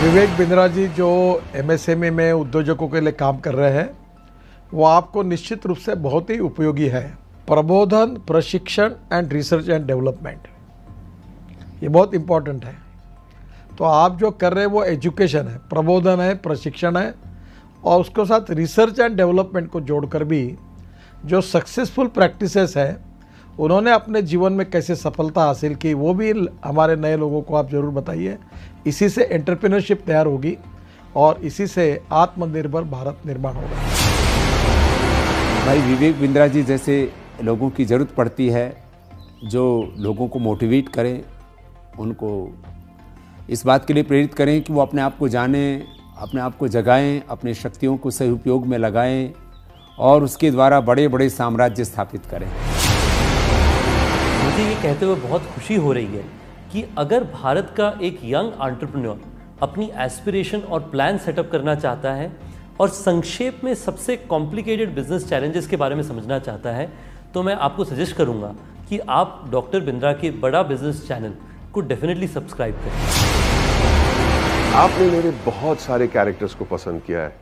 विवेक बिंद्रा जी जो एमएसएमई में उद्योजकों के लिए काम कर रहे हैं वो आपको निश्चित रूप से बहुत ही उपयोगी है। प्रबोधन, प्रशिक्षण एंड रिसर्च एंड डेवलपमेंट, ये बहुत इम्पोर्टेंट है। तो आप जो कर रहे हैं वो एजुकेशन है, प्रबोधन है, प्रशिक्षण है और उसके साथ रिसर्च एंड डेवलपमेंट को जोड़कर भी जो सक्सेसफुल प्रैक्टिसेस है उन्होंने अपने जीवन में कैसे सफलता हासिल की वो भी हमारे नए लोगों को आप ज़रूर बताइए। इसी से एंटरप्रेन्योरशिप तैयार होगी और इसी से आत्मनिर्भर भारत निर्माण होगा। भाई विवेक बिंद्रा जी जैसे लोगों की ज़रूरत पड़ती है, जो लोगों को मोटिवेट करें, उनको इस बात के लिए प्रेरित करें कि वो अपने आप को जानें, अपने आप को जगाएं, अपने शक्तियों को सही उपयोग में लगाएं और उसके द्वारा बड़े बड़े साम्राज्य स्थापित करें। मुझे ये कहते हुए बहुत खुशी हो रही है कि अगर भारत का एक यंग एंटरप्रेन्योर अपनी एस्पिरेशन और प्लान सेटअप करना चाहता है और संक्षेप में सबसे कॉम्प्लिकेटेड बिजनेस चैलेंजेस के बारे में समझना चाहता है, तो मैं आपको सजेस्ट करूंगा कि आप डॉक्टर बिंद्रा के बड़ा बिजनेस चैनल को डेफिनेटली सब्सक्राइब करें। आपने मेरे बहुत सारे कैरेक्टर्स को पसंद किया है,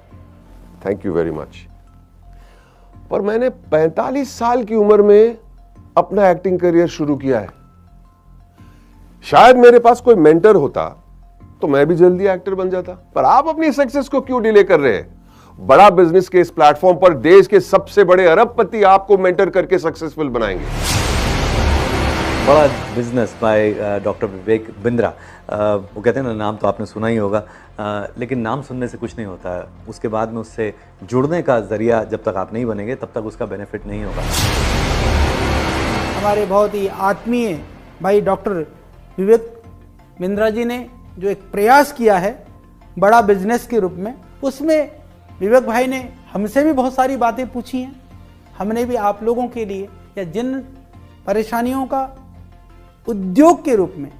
थैंक यू वेरी मच। पर मैंने 45 साल की उम्र में अपना एक्टिंग करियर शुरू किया है। शायद मेरे पास कोई मेंटर होता तो मैं भी जल्दी एक्टर बन जाता। पर आप अपनी सक्सेस को क्यों डिले कर रहे हैं? बड़ा बिजनेस के इस प्लेटफॉर्म पर देश के सबसे बड़े अरबपति आपको मेंटर करके सक्सेसफुल बनाएंगे। बड़ा business by doctor Vivek Bindra. वो कहते हैं ना, नाम तो आपने सुना ही होगा, लेकिन नाम सुनने से कुछ नहीं होता है। उसके बाद में उससे जुड़ने का जरिया जब तक आप नहीं बनेंगे तब तक उसका बेनिफिट नहीं होगा। हमारे बहुत ही आत्मीय भाई डॉक्टर विवेक बिंद्रा जी ने जो एक प्रयास किया है बड़ा बिजनेस के रूप में, उसमें विवेक भाई ने हमसे भी बहुत सारी बातें पूछी हैं। हमने भी आप लोगों के लिए या जिन परेशानियों का उद्योग के रूप में,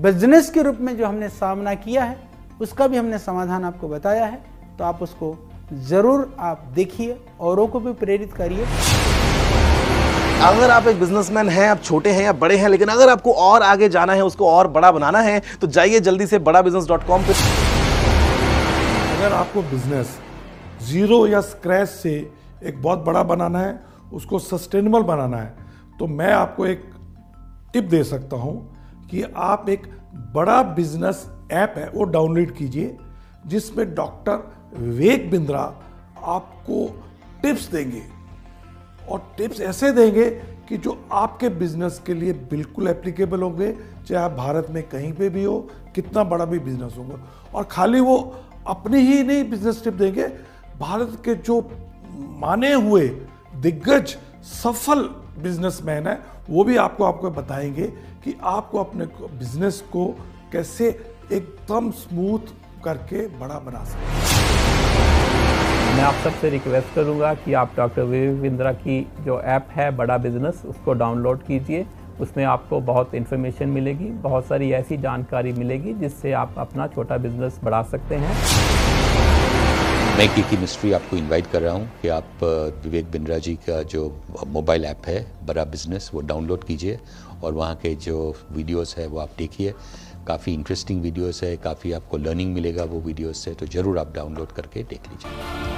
बिजनेस के रूप में जो हमने सामना किया है, उसका भी हमने समाधान आपको बताया है। तो आप उसको ज़रूर आप देखिए, औरों को भी प्रेरित करिए। अगर आप एक बिजनेसमैन हैं, आप छोटे हैं या बड़े हैं, लेकिन अगर आपको और आगे जाना है, उसको और बड़ा बनाना है, तो जाइए जल्दी से badabusiness.com पे। अगर आपको बिजनेस जीरो या स्क्रैच से एक बहुत बड़ा बनाना है, उसको सस्टेनेबल बनाना है, तो मैं आपको एक टिप दे सकता हूं कि आप एक बड़ा बिजनेस ऐप है वो डाउनलोड कीजिए, जिसमें डॉक्टर विवेक बिंद्रा आपको टिप्स देंगे और टिप्स ऐसे देंगे कि जो आपके बिजनेस के लिए बिल्कुल एप्लीकेबल होंगे, चाहे आप भारत में कहीं पे भी हो, कितना बड़ा भी बिजनेस होगा। और खाली वो अपनी ही नहीं बिजनेस टिप देंगे, भारत के जो माने हुए दिग्गज सफल बिजनेसमैन है वो भी आपको बताएंगे कि आपको अपने बिजनेस को कैसे एकदम स्मूथ करके बड़ा बना सकते। मैं आप सबसे रिक्वेस्ट करूंगा कि आप डॉक्टर विवेक बिंद्रा की जो ऐप है बड़ा बिजनेस, उसको डाउनलोड कीजिए। उसमें आपको बहुत इन्फॉर्मेशन मिलेगी, बहुत सारी ऐसी जानकारी मिलेगी जिससे आप अपना छोटा बिजनेस बढ़ा सकते हैं। मैं की मिस्ट्री आपको इनवाइट कर रहा हूं कि आप विवेक बिंद्रा जी का जो मोबाइल ऐप है बड़ा बिजनेस वो डाउनलोड कीजिए और वहाँ के जो वीडियोस है वो आप देखिए। काफ़ी इंटरेस्टिंग वीडियोस है, काफ़ी आपको लर्निंग मिलेगा वो वीडियोस से, तो ज़रूर आप डाउनलोड करके देख लीजिए।